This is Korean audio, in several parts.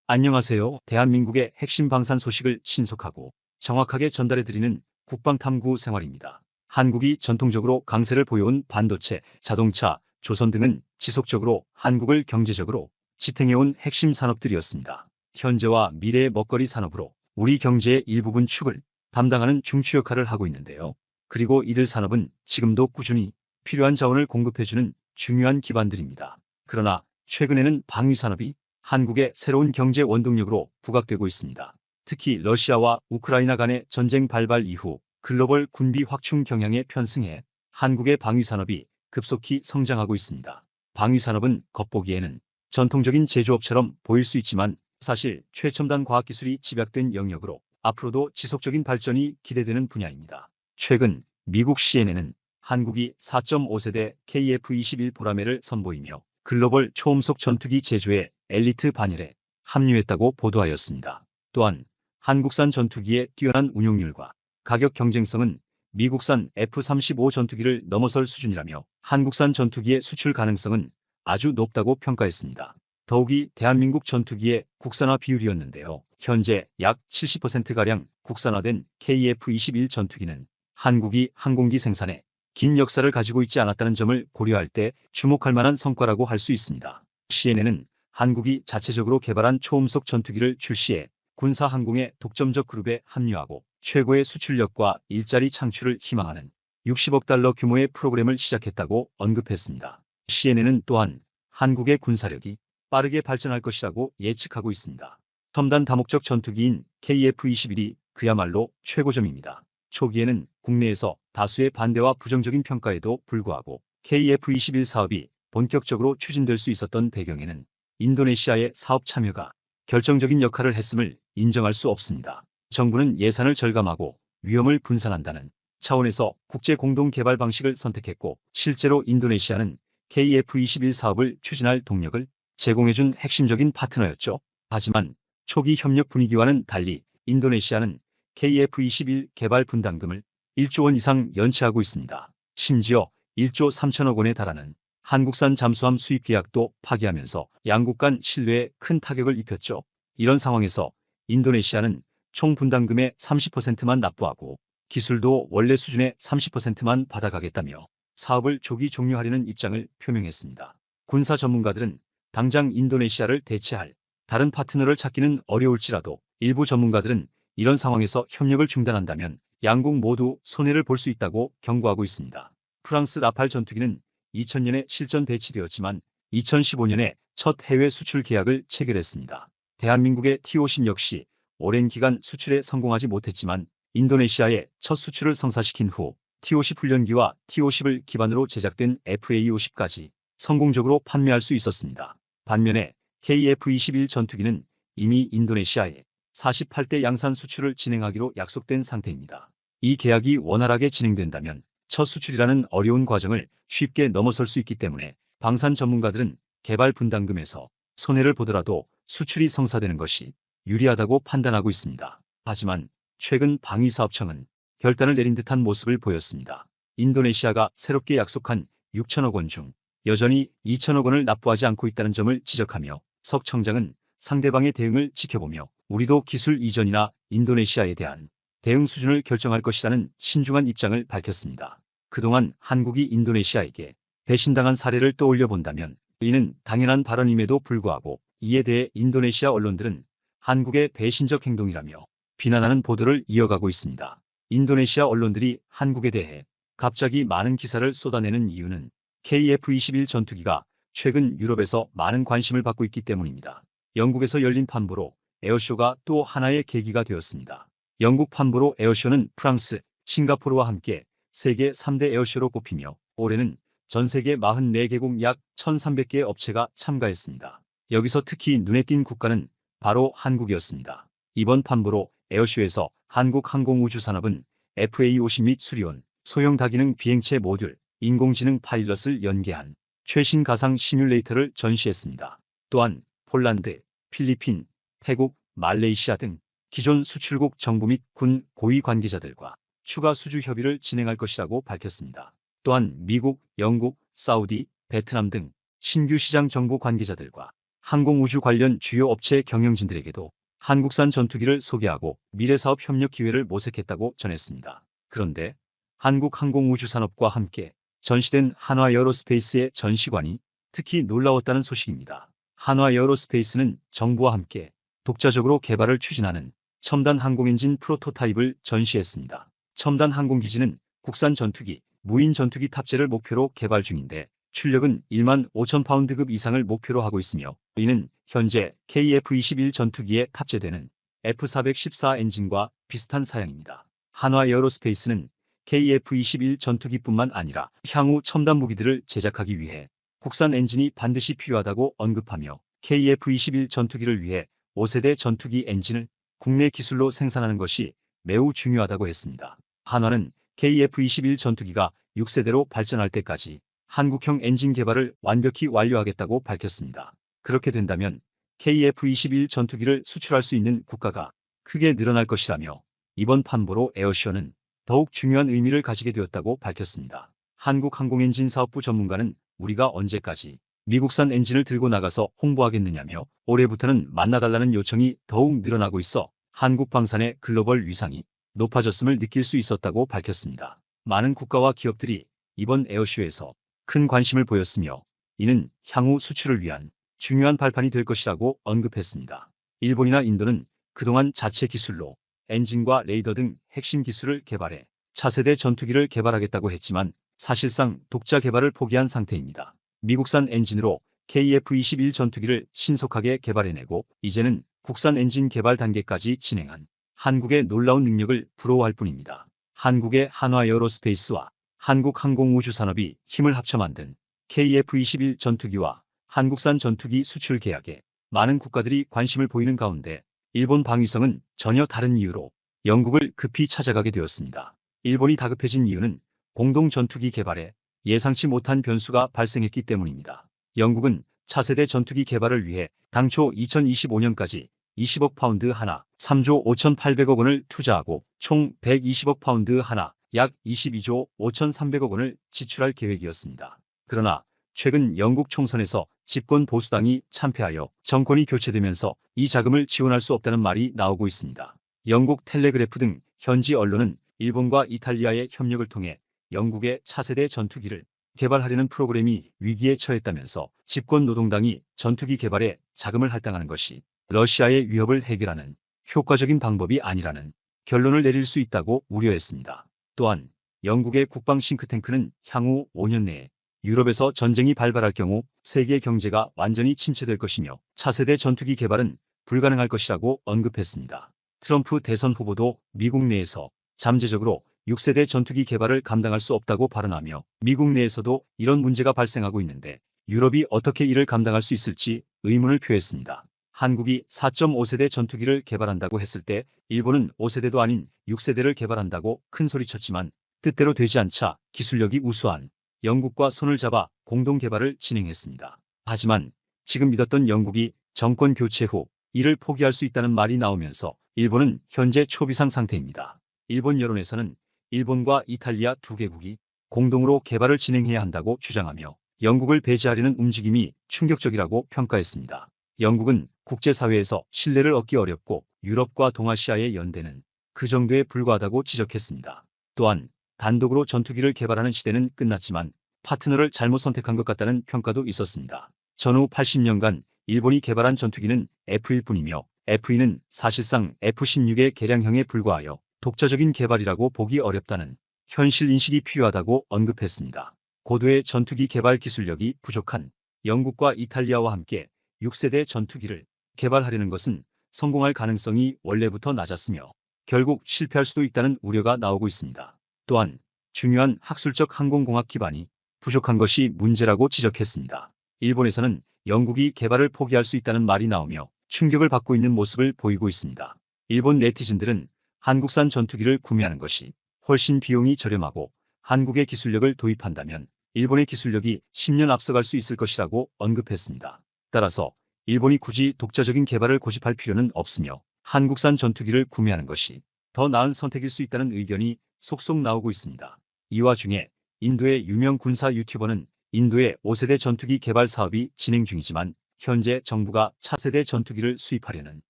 안녕하세요. 대한민국의 핵심 방산 소식을 신속하고 정확하게 전달해드리는 국방탐구 생활입니다. 한국이 전통적으로 강세를 보여온 반도체, 자동차, 조선 등은 지속적으로 한국을 경제적으로 지탱해온 핵심 산업들이었습니다. 현재와 미래의 먹거리 산업으로 우리 경제의 일부분 축을 담당하는 중추 역할을 하고 있는데요. 그리고 이들 산업은 지금도 꾸준히 필요한 자원을 공급해주는 중요한 기반들입니다. 그러나 최근에는 방위 산업이 한국의 새로운 경제 원동력으로 부각되고 있습니다. 특히 러시아와 우크라이나 간의 전쟁 발발 이후 글로벌 군비 확충 경향에 편승해 한국의 방위산업이 급속히 성장하고 있습니다. 방위산업은 겉보기에는 전통적인 제조업처럼 보일 수 있지만 사실 최첨단 과학기술이 집약된 영역으로 앞으로도 지속적인 발전이 기대되는 분야입니다. 최근 미국 CNN은 한국이 4.5세대 KF-21 보라매를 선보이며 글로벌 초음속 전투기 제조의 엘리트 반열에 합류했다고 보도하였습니다. 또한 한국산 전투기의 뛰어난 운용률과 가격 경쟁성은 미국산 F-35 전투기를 넘어설 수준이라며 한국산 전투기의 수출 가능성은 아주 높다고 평가했습니다. 더욱이 대한민국 전투기의 국산화 비율이었는데요. 현재 약 70%가량 국산화된 KF-21 전투기는 한국이 항공기 생산에 긴 역사를 가지고 있지 않았다는 점을 고려할 때 주목할 만한 성과라고 할 수 있습니다. CNN은 한국이 자체적으로 개발한 초음속 전투기를 출시해 군사항공의 독점적 그룹에 합류하고 최고의 수출력과 일자리 창출을 희망하는 60억 달러 규모의 프로그램을 시작했다고 언급했습니다. CNN은 또한 한국의 군사력이 빠르게 발전할 것이라고 예측하고 있습니다. 첨단 다목적 전투기인 KF-21이 그야말로 최고점입니다. 초기에는 국내에서 다수의 반대와 부정적인 평가에도 불구하고 KF-21 사업이 본격적으로 추진될 수 있었던 배경에는 인도네시아의 사업 참여가 결정적인 역할을 했음을 인정할 수 없습니다. 정부는 예산을 절감하고 위험을 분산한다는 차원에서 국제 공동 개발 방식을 선택했고 실제로 인도네시아는 KF-21 사업을 추진할 동력을 제공해준 핵심적인 파트너였죠. 하지만 초기 협력 분위기와는 달리 인도네시아는 KF-21 개발 분담금을 1조 원 이상 연체하고 있습니다. 심지어 1조 3천억 원에 달하는 한국산 잠수함 수입 계약도 파기하면서 양국 간 신뢰에 큰 타격을 입혔죠. 이런 상황에서 인도네시아는 총 분담금의 30%만 납부하고 기술도 원래 수준의 30%만 받아가겠다며 사업을 조기 종료하려는 입장을 표명했습니다. 군사 전문가들은 당장 인도네시아를 대체할 다른 파트너를 찾기는 어려울지라도 일부 전문가들은 이런 상황에서 협력을 중단한다면 양국 모두 손해를 볼 수 있다고 경고하고 있습니다. 프랑스 라팔 전투기는 2000년에 실전 배치되었지만 2015년에 첫 해외 수출 계약을 체결했습니다. 대한민국의 T-50 역시 오랜 기간 수출에 성공하지 못했지만 인도네시아에 첫 수출을 성사시킨 후 T-50 훈련기와 T-50을 기반으로 제작된 FA-50까지 성공적으로 판매할 수 있었습니다. 반면에 KF-21 전투기는 이미 인도네시아에 48대 양산 수출을 진행하기로 약속된 상태입니다. 이 계약이 원활하게 진행된다면 첫 수출이라는 어려운 과정을 쉽게 넘어설 수 있기 때문에 방산 전문가들은 개발 분담금에서 손해를 보더라도 수출이 성사되는 것이 유리하다고 판단하고 있습니다. 하지만 최근 방위사업청은 결단을 내린 듯한 모습을 보였습니다. 인도네시아가 새롭게 약속한 6천억 원 중 여전히 2천억 원을 납부하지 않고 있다는 점을 지적하며 석 청장은 상대방의 대응을 지켜보며 우리도 기술 이전이나 인도네시아에 대한 대응 수준을 결정할 것이라는 신중한 입장을 밝혔습니다. 그동안 한국이 인도네시아에게 배신당한 사례를 떠올려 본다면 이는 당연한 발언임에도 불구하고 이에 대해 인도네시아 언론들은 한국의 배신적 행동이라며 비난하는 보도를 이어가고 있습니다. 인도네시아 언론들이 한국에 대해 갑자기 많은 기사를 쏟아내는 이유는 KF-21 전투기가 최근 유럽에서 많은 관심을 받고 있기 때문입니다. 영국에서 열린 판보로 에어쇼가 또 하나의 계기가 되었습니다. 영국 판보로 에어쇼는 프랑스, 싱가포르와 함께 세계 3대 에어쇼로 꼽히며 올해는 전 세계 44개국 약 1,300개 업체가 참가했습니다. 여기서 특히 눈에 띈 국가는 바로 한국이었습니다. 이번 판보로 에어쇼에서 한국항공우주산업은 FA-50 및 수리온, 소형 다기능 비행체 모듈, 인공지능 파일럿을 연계한 최신 가상 시뮬레이터를 전시했습니다. 또한 폴란드, 필리핀, 태국, 말레이시아 등 기존 수출국 정부 및 군 고위 관계자들과 추가 수주 협의를 진행할 것이라고 밝혔습니다. 또한 미국, 영국, 사우디, 베트남 등 신규 시장 정부 관계자들과 항공우주 관련 주요 업체 경영진들에게도 한국산 전투기를 소개하고 미래사업 협력 기회를 모색했다고 전했습니다. 그런데 한국항공우주산업과 함께 전시된 한화에어로스페이스의 전시관이 특히 놀라웠다는 소식입니다. 한화에어로스페이스는 정부와 함께 독자적으로 개발을 추진하는 첨단 항공엔진 프로토타입을 전시했습니다. 첨단 항공기지는 국산 전투기, 무인 전투기 탑재를 목표로 개발 중인데 출력은 1만 5천 파운드급 이상을 목표로 하고 있으며 이는 현재 KF-21 전투기에 탑재되는 F-414 엔진과 비슷한 사양입니다. 한화에어로스페이스는 KF-21 전투기뿐만 아니라 향후 첨단 무기들을 제작하기 위해 국산 엔진이 반드시 필요하다고 언급하며 KF-21 전투기를 위해 5세대 전투기 엔진을 국내 기술로 생산하는 것이 매우 중요하다고 했습니다. 한화는 KF-21 전투기가 6세대로 발전할 때까지 한국형 엔진 개발을 완벽히 완료하겠다고 밝혔습니다. 그렇게 된다면 KF-21 전투기를 수출할 수 있는 국가가 크게 늘어날 것이라며 이번 판보로 에어쇼는 더욱 중요한 의미를 가지게 되었다고 밝혔습니다. 한국항공엔진사업부 전문가는 우리가 언제까지 미국산 엔진을 들고 나가서 홍보하겠느냐며 올해부터는 만나달라는 요청이 더욱 늘어나고 있어 한국방산의 글로벌 위상이 높아졌음을 느낄 수 있었다고 밝혔습니다. 많은 국가와 기업들이 이번 에어쇼에서 큰 관심을 보였으며 이는 향후 수출을 위한 중요한 발판이 될 것이라고 언급했습니다. 일본이나 인도는 그동안 자체 기술로 엔진과 레이더 등 핵심 기술을 개발해 차세대 전투기를 개발하겠다고 했지만 사실상 독자 개발을 포기한 상태입니다. 미국산 엔진으로 KF-21 전투기를 신속하게 개발해내고 이제는 국산 엔진 개발 단계까지 진행한 한국의 놀라운 능력을 부러워할 뿐입니다. 한국의 한화에어로스페이스와 한국항공우주산업이 힘을 합쳐 만든 KF-21 전투기와 한국산 전투기 수출 계약에 많은 국가들이 관심을 보이는 가운데 일본 방위성은 전혀 다른 이유로 영국을 급히 찾아가게 되었습니다. 일본이 다급해진 이유는 공동 전투기 개발에 예상치 못한 변수가 발생했기 때문입니다. 영국은 차세대 전투기 개발을 위해 당초 2025년까지 20억 파운드 하나, 3조 5,800억 원을 투자하고 총 120억 파운드 하나, 약 22조 5,300억 원을 지출할 계획이었습니다. 그러나 최근 영국 총선에서 집권 보수당이 참패하여 정권이 교체되면서 이 자금을 지원할 수 없다는 말이 나오고 있습니다. 영국 텔레그래프 등 현지 언론은 일본과 이탈리아의 협력을 통해 영국의 차세대 전투기를 개발하려는 프로그램이 위기에 처했다면서 집권 노동당이 전투기 개발에 자금을 할당하는 것이 러시아의 위협을 해결하는 효과적인 방법이 아니라는 결론을 내릴 수 있다고 우려했습니다. 또한 영국의 국방 싱크탱크는 향후 5년 내에 유럽에서 전쟁이 발발할 경우 세계 경제가 완전히 침체될 것이며 차세대 전투기 개발은 불가능할 것이라고 언급했습니다. 트럼프 대선 후보도 미국 내에서 잠재적으로 6세대 전투기 개발을 감당할 수 없다고 발언하며 미국 내에서도 이런 문제가 발생하고 있는데 유럽이 어떻게 이를 감당할 수 있을지 의문을 표했습니다. 한국이 4.5세대 전투기를 개발한다고 했을 때 일본은 5세대도 아닌 6세대를 개발한다고 큰소리쳤지만 뜻대로 되지 않자 기술력이 우수한 영국과 손을 잡아 공동 개발을 진행했습니다. 하지만 지금 믿었던 영국이 정권 교체 후 이를 포기할 수 있다는 말이 나오면서 일본은 현재 초비상 상태입니다. 일본 여론에서는 일본과 이탈리아 두 개국이 공동으로 개발을 진행해야 한다고 주장하며 영국을 배제하려는 움직임이 충격적이라고 평가했습니다. 영국은 국제사회에서 신뢰를 얻기 어렵고 유럽과 동아시아의 연대는 그 정도에 불과하다고 지적했습니다. 또한 단독으로 전투기를 개발하는 시대는 끝났지만 파트너를 잘못 선택한 것 같다는 평가도 있었습니다. 전후 80년간 일본이 개발한 전투기는 F일 뿐이며 F는 사실상 F-16의 개량형에 불과하여 독자적인 개발이라고 보기 어렵다는 현실 인식이 필요하다고 언급했습니다. 고도의 전투기 개발 기술력이 부족한 영국과 이탈리아와 함께 6세대 전투기를 개발하려는 것은 성공할 가능성이 원래부터 낮았으며 결국 실패할 수도 있다는 우려가 나오고 있습니다. 또한 중요한 학술적 항공공학 기반이 부족한 것이 문제라고 지적했습니다. 일본에서는 영국이 개발을 포기할 수 있다는 말이 나오며 충격을 받고 있는 모습을 보이고 있습니다. 일본 네티즌들은 한국산 전투기를 구매하는 것이 훨씬 비용이 저렴하고 한국의 기술력을 도입한다면 일본의 기술력이 10년 앞서갈 수 있을 것이라고 언급했습니다. 따라서 일본이 굳이 독자적인 개발을 고집할 필요는 없으며 한국산 전투기를 구매하는 것이 더 나은 선택일 수 있다는 의견이 속속 나오고 있습니다. 이 와중에 인도의 유명 군사 유튜버는 인도의 5세대 전투기 개발 사업이 진행 중이지만 현재 정부가 차세대 전투기를 수입하려는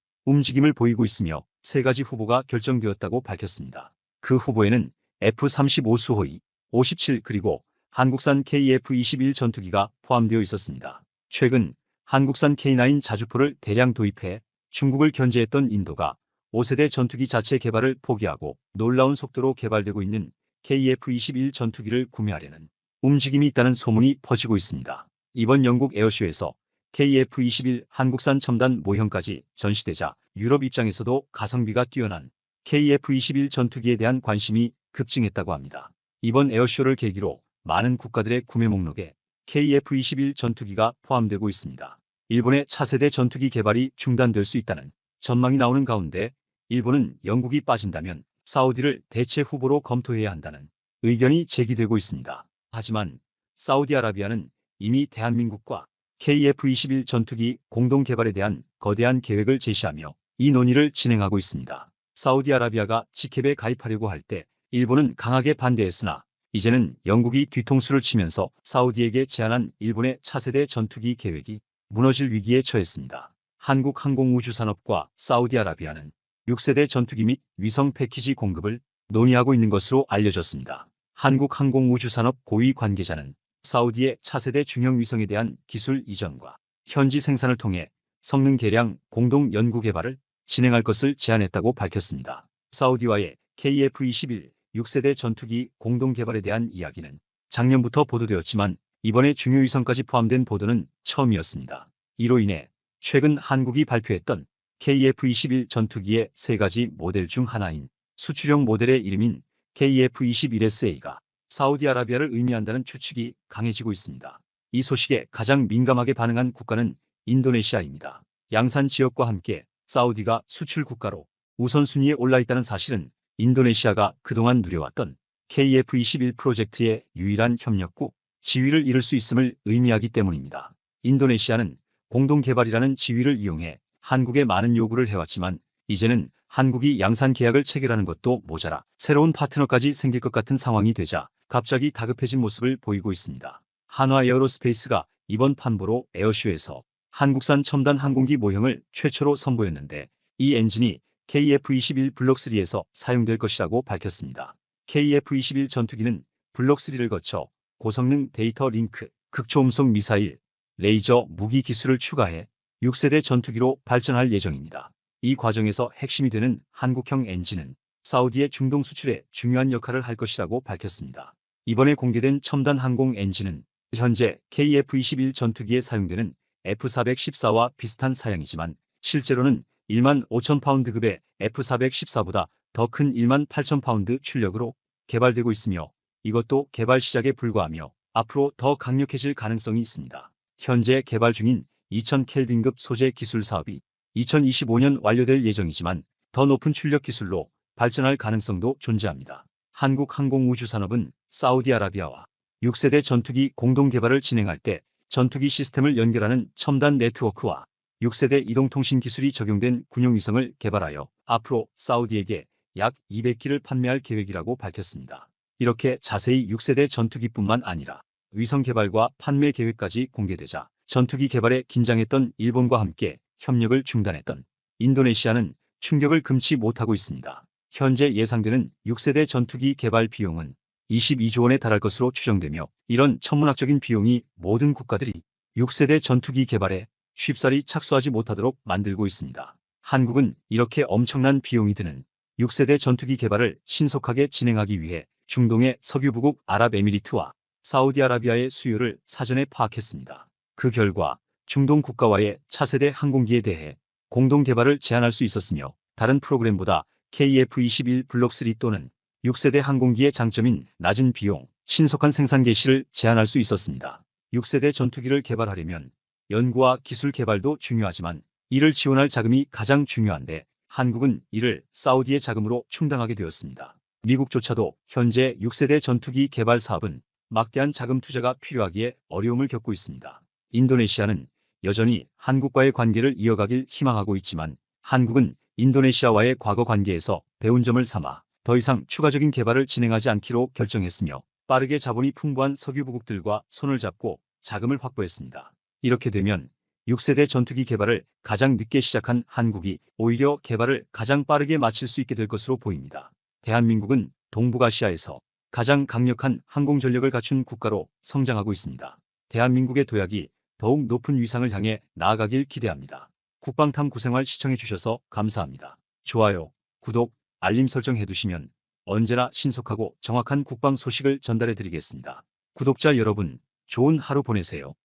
움직임을 보이고 있으며 3가지 후보가 결정되었다고 밝혔습니다. 그 후보에는 F-35 수호이, 57 그리고 한국산 KF-21 전투기가 포함되어 있었습니다. 최근 한국산 K9 자주포를 대량 도입해 중국을 견제했던 인도가 5세대 전투기 자체 개발을 포기하고 놀라운 속도로 개발되고 있는 KF-21 전투기를 구매하려는 움직임이 있다는 소문이 퍼지고 있습니다. 이번 영국 에어쇼에서 KF-21 한국산 첨단 모형까지 전시되자 유럽 입장에서도 가성비가 뛰어난 KF-21 전투기에 대한 관심이 급증했다고 합니다. 이번 에어쇼를 계기로 많은 국가들의 구매 목록에 KF-21 전투기가 포함되고 있습니다. 일본의 차세대 전투기 개발이 중단될 수 있다는 전망이 나오는 가운데 일본은 영국이 빠진다면 사우디를 대체 후보로 검토해야 한다는 의견이 제기되고 있습니다. 하지만 사우디아라비아는 이미 대한민국과 KF-21 전투기 공동 개발에 대한 거대한 계획을 제시하며 이 논의를 진행하고 있습니다. 사우디아라비아가 지캡에 가입하려고 할 때 일본은 강하게 반대했으나 이제는 영국이 뒤통수를 치면서 사우디에게 제안한 일본의 차세대 전투기 계획이 무너질 위기에 처했습니다. 한국항공우주산업과 사우디아라비아는 6세대 전투기 및 위성 패키지 공급을 논의하고 있는 것으로 알려졌습니다. 한국항공우주산업 고위 관계자는 사우디의 차세대 중형 위성에 대한 기술 이전과 현지 생산을 통해 성능 개량 공동 연구 개발을 진행할 것을 제안했다고 밝혔습니다. 사우디와의 KF-21 6세대 전투기 공동 개발에 대한 이야기는 작년부터 보도되었지만 이번에 중요위성까지 포함된 보도는 처음이었습니다. 이로 인해 최근 한국이 발표했던 KF-21 전투기의 3가지 모델 중 하나인 수출형 모델의 이름인 KF-21SA가 사우디아라비아를 의미한다는 추측이 강해지고 있습니다. 이 소식에 가장 민감하게 반응한 국가는 인도네시아입니다. 양산 지역과 함께 사우디가 수출 국가로 우선순위에 올라있다는 사실은 인도네시아가 그동안 누려왔던 KF-21 프로젝트의 유일한 협력국 지위를 잃을 수 있음을 의미하기 때문입니다. 인도네시아는 공동개발이라는 지위를 이용해 한국에 많은 요구를 해왔지만 이제는 한국이 양산 계약을 체결하는 것도 모자라 새로운 파트너까지 생길 것 같은 상황이 되자 갑자기 다급해진 모습을 보이고 있습니다. 한화 에어로스페이스가 이번 판보로 에어쇼에서 한국산 첨단 항공기 모형을 최초로 선보였는데 이 엔진이 KF-21 블록3에서 사용될 것이라고 밝혔습니다. KF-21 전투기는 블록3를 거쳐 고성능 데이터 링크, 극초음속 미사일, 레이저 무기 기술을 추가해 6세대 전투기로 발전할 예정입니다. 이 과정에서 핵심이 되는 한국형 엔진은 사우디의 중동 수출에 중요한 역할을 할 것이라고 밝혔습니다. 이번에 공개된 첨단 항공 엔진은 현재 KF-21 전투기에 사용되는 F-414와 비슷한 사양이지만 실제로는 15,000파운드급의 F-414보다 더 큰 18,000파운드 출력으로 개발되고 있으며 이것도 개발 시작에 불과하며 앞으로 더 강력해질 가능성이 있습니다. 현재 개발 중인 2000켈빈급 소재 기술 사업이 2025년 완료될 예정이지만 더 높은 출력 기술로 발전할 가능성도 존재합니다. 한국항공우주산업은 사우디아라비아와 6세대 전투기 공동 개발을 진행할 때 전투기 시스템을 연결하는 첨단 네트워크와 6세대 이동통신 기술이 적용된 군용위성을 개발하여 앞으로 사우디에게 약 200기를 판매할 계획이라고 밝혔습니다. 이렇게 자세히 6세대 전투기뿐만 아니라 위성 개발과 판매 계획까지 공개되자 전투기 개발에 긴장했던 일본과 함께 협력을 중단했던 인도네시아는 충격을 금치 못하고 있습니다. 현재 예상되는 6세대 전투기 개발 비용은 22조 원에 달할 것으로 추정되며 이런 천문학적인 비용이 모든 국가들이 6세대 전투기 개발에 쉽사리 착수하지 못하도록 만들고 있습니다. 한국은 이렇게 엄청난 비용이 드는 6세대 전투기 개발을 신속하게 진행하기 위해 중동의 석유부국 아랍에미리트와 사우디아라비아의 수요를 사전에 파악했습니다. 그 결과 중동 국가와의 차세대 항공기에 대해 공동 개발을 제안할 수 있었으며 다른 프로그램보다 KF-21 블록3 또는 6세대 항공기의 장점인 낮은 비용, 신속한 생산 개시를 제안할 수 있었습니다. 6세대 전투기를 개발하려면 연구와 기술 개발도 중요하지만 이를 지원할 자금이 가장 중요한데 한국은 이를 사우디의 자금으로 충당하게 되었습니다. 미국조차도 현재 6세대 전투기 개발 사업은 막대한 자금 투자가 필요하기에 어려움을 겪고 있습니다. 인도네시아는 여전히 한국과의 관계를 이어가길 희망하고 있지만 한국은 인도네시아와의 과거 관계에서 배운 점을 삼아 더 이상 추가적인 개발을 진행하지 않기로 결정했으며 빠르게 자본이 풍부한 석유부국들과 손을 잡고 자금을 확보했습니다. 이렇게 되면 6세대 전투기 개발을 가장 늦게 시작한 한국이 오히려 개발을 가장 빠르게 마칠 수 있게 될 것으로 보입니다. 대한민국은 동북아시아에서 가장 강력한 항공전력을 갖춘 국가로 성장하고 있습니다. 대한민국의 도약이 더욱 높은 위상을 향해 나아가길 기대합니다. 국방탐구 생활 시청해주셔서 감사합니다. 좋아요, 구독, 알림 설정 해두시면 언제나 신속하고 정확한 국방 소식을 전달해드리겠습니다. 구독자 여러분, 좋은 하루 보내세요.